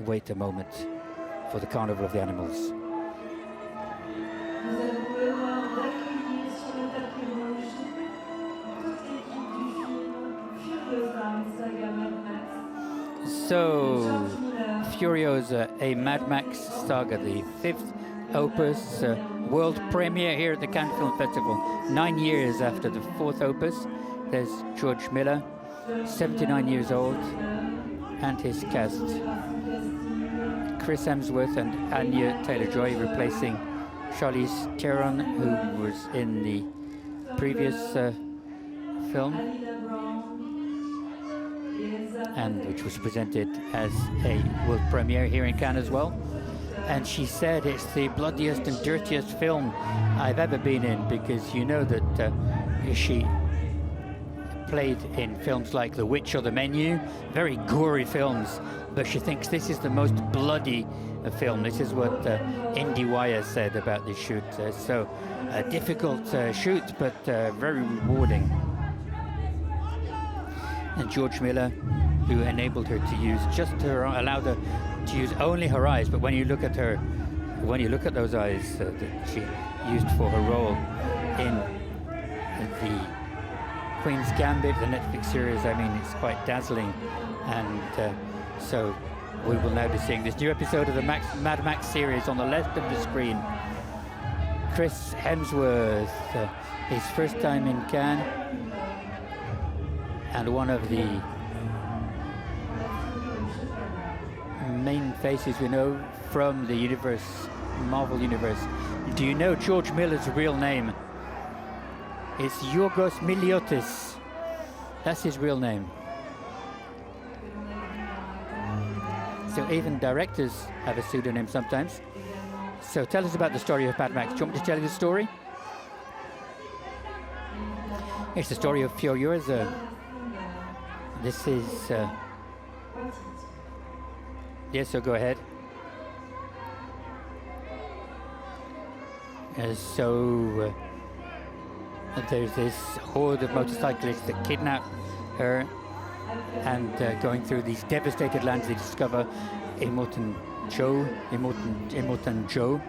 wait a moment for the Carnival of the Animals. Nous allons pouvoir accueillir sur le tapis rouge toute l'équipe du film Furiosa Saga Mad Max. So, Furiosa, a Mad Max Saga, the 5th opus, world premiere here at the Cannes Film Festival. 9 years after the 4th opus, there's George Miller, 79 years old, and his cast. Chris Hemsworth and Anya Taylor Joy replacing Charlize Theron, who was in the previous film, and which was presented as a world premiere here in Cannes as well. And she said it's the bloodiest and dirtiest film I've ever been in, because you know that she played in films like The Witch or The Menu, very gory films, but she thinks this is the most bloody film. This is what IndieWire said about the shoot. So a difficult shoot, but very rewarding. And George Miller, who enabled her to use allowed her to use only her eyes, but when you look at her, when you look at those eyes that she used for her role in the Queen's Gambit, the Netflix series, I mean, it's quite dazzling. And so we will now be seeing this new episode of the Mad Max series on the left of the screen. Chris Hemsworth, his first time in Cannes, and one of the main faces we know from the universe, Marvel universe. Do you know George Miller's real name? It's Yorgos Miliotis. That's his real name. So even directors have a pseudonym sometimes. So tell us about the story of Mad Max. Do you want me to tell you the story? It's the story of Furiosa. This is... yes, so go ahead. There's this horde of motorcyclists that kidnap her, and going through these devastated lands, they discover Immortan Joe,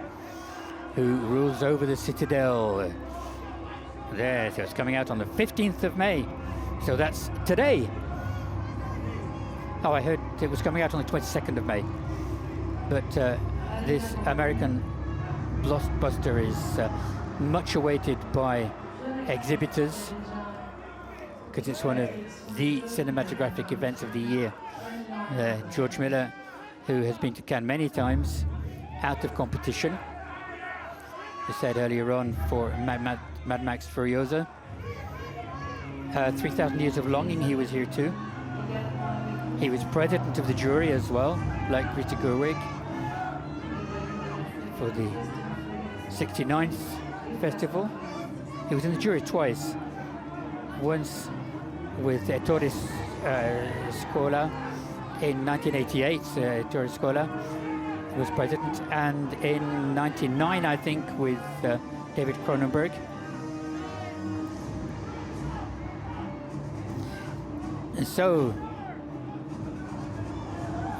who rules over the Citadel. There, so it's coming out on the 15th of May. So that's today. Oh, I heard it was coming out on the 22nd of May. But this American blockbuster is much awaited by exhibitors, because it's one of the cinematographic events of the year. George Miller, who has been to Cannes many times, out of competition. I said earlier on for Mad Max Furiosa. 3,000 Years of Longing, he was here too. He was president of the jury as well, like Greta Gerwig, for the 69th festival. He was in the jury twice. Once with Ettore Scola in 1988, Ettore Scola was president, and in 99, I think, with David Cronenberg. And so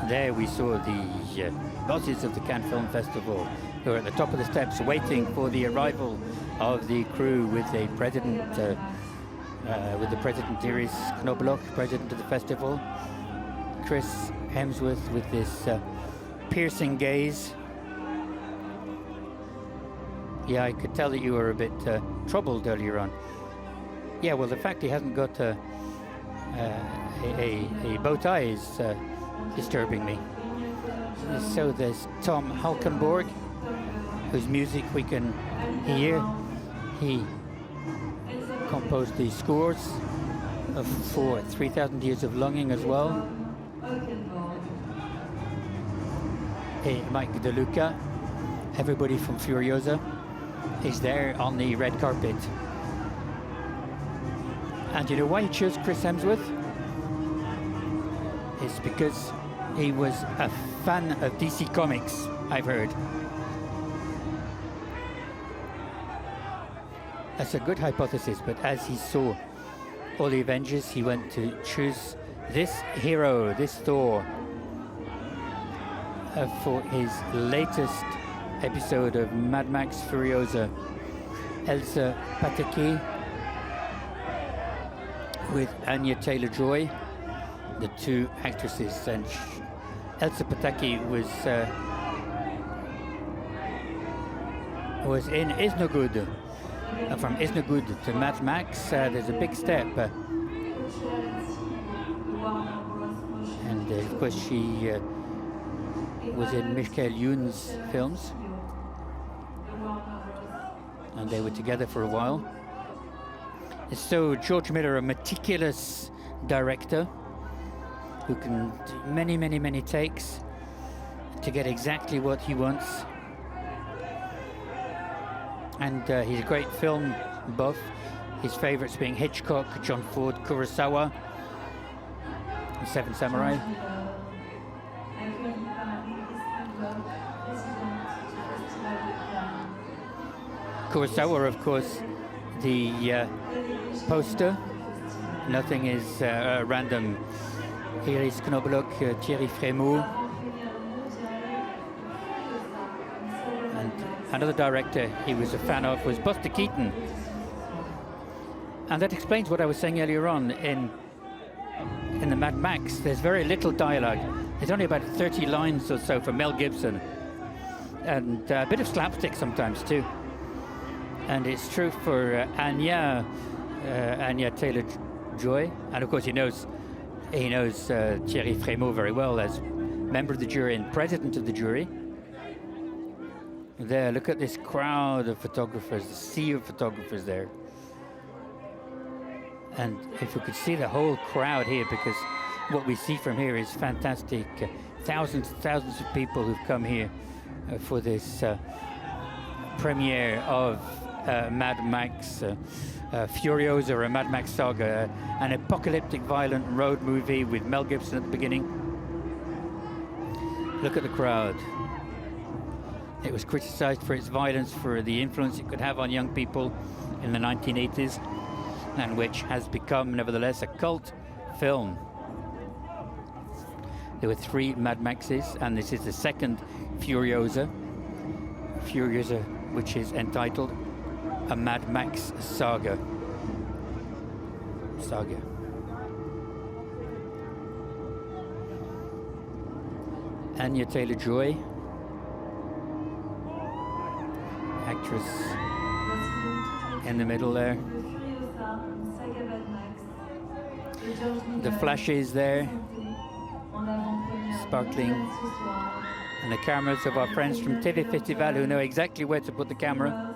there we saw the bosses of the Cannes Film Festival, who are at the top of the steps waiting for the arrival of the crew with the president, Iris Knobloch, president of the festival. Chris Hemsworth with this piercing gaze. Yeah, I could tell that you were a bit troubled earlier on. Yeah, well, the fact he hasn't got a bow tie is disturbing me. So there's Tom Halkenborg, whose music we can hear. He composed the scores for 3,000 Years of Longing as well. Mike DeLuca, everybody from Furiosa, is there on the red carpet. And you know why he chose Chris Hemsworth? It's because he was a fan of DC Comics, I've heard. That's a good hypothesis, but as he saw all the Avengers, he went to choose this hero, this Thor. for his latest episode of Mad Max Furiosa. Elsa Pataki with Anya Taylor Joy, the two actresses. And Elsa Pataki was in Isnogud. From Isnogud to Mad Max, there's a big step. And of course she was in Michael Youn's films. And they were together for a while. So George Miller, a meticulous director who can do many, many, many takes to get exactly what he wants. And he's a great film buff. His favorites being Hitchcock, John Ford, Kurosawa, and Seven Samurai. Kurosawa, of course, the poster. Nothing is random. Here is Knobloch, Thierry Frémaux. And another director he was a fan of was Buster Keaton. And that explains what I was saying earlier on. In the Mad Max, there's very little dialogue. There's only about 30 lines or so for Mel Gibson. And a bit of slapstick sometimes too. And it's true for Anya Taylor Joy. And of course he knows Thierry Frémaux very well as member of the jury and president of the jury. There, look at this crowd of photographers, the sea of photographers there. And if we could see the whole crowd here, because what we see from here is fantastic. Thousands and thousands of people who've come here for this premiere of Mad Max Furiosa, or Mad Max Saga, an apocalyptic violent road movie with Mel Gibson at the beginning. Look at the crowd. It was criticized for its violence, for the influence it could have on young people in the 1980s, and which has become, nevertheless, a cult film. There were 3 Mad Maxes, and this is the second Furiosa, which is entitled A Mad Max Saga. Anya Taylor Joy, actress in the middle there. The flashes there, sparkling, and the cameras of our friends from TV Festival who know exactly where to put the camera.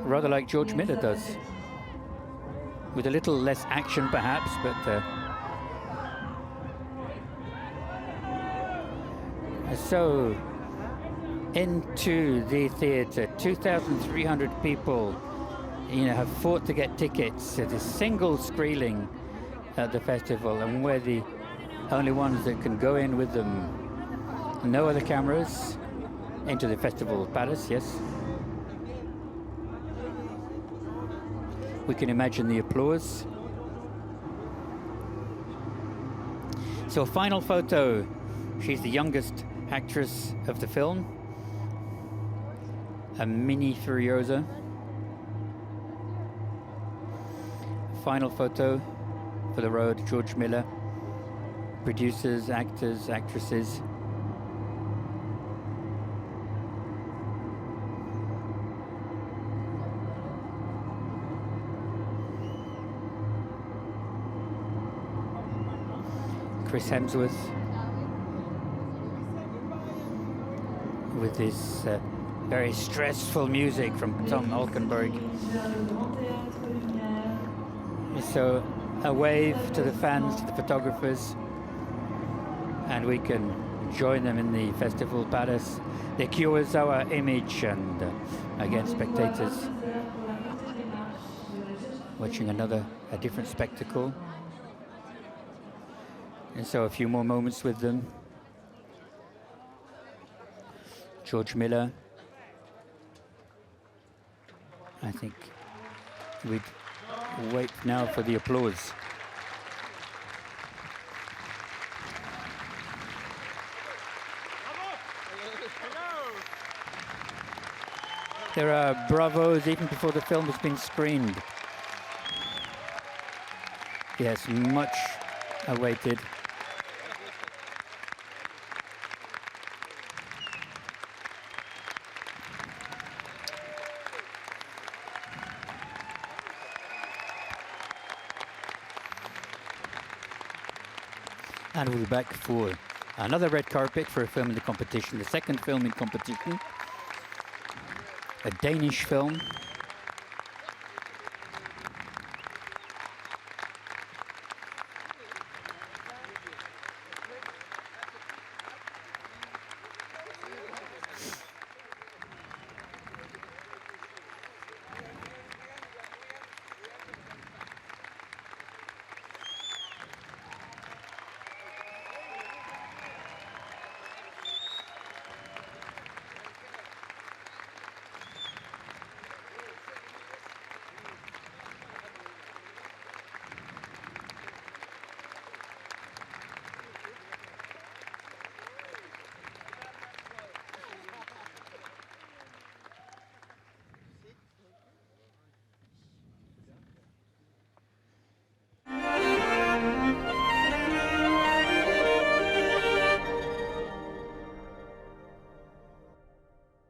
Rather like George Miller does, with a little less action perhaps, but so into the theatre, 2,300 people have fought to get tickets at a single screening at the festival, and we're the only ones that can go in with them. No other cameras into the festival palace, yes. We can imagine the applause. So, final photo. She's the youngest actress of the film, a mini Furiosa. Final photo for the road, George Miller, producers, actors, actresses. Chris Hemsworth with this very stressful music from Tom Alkenberg. So a wave to the fans, to the photographers, and we can join them in the festival palace. They cures our image, and again, spectators watching a different spectacle. And so a few more moments with them. George Miller. I think we'd wait now for the applause. There are bravos even before the film has been screened. Yes, much awaited. And we'll be back for another red carpet for a film in the competition, the second film in competition, a Danish film.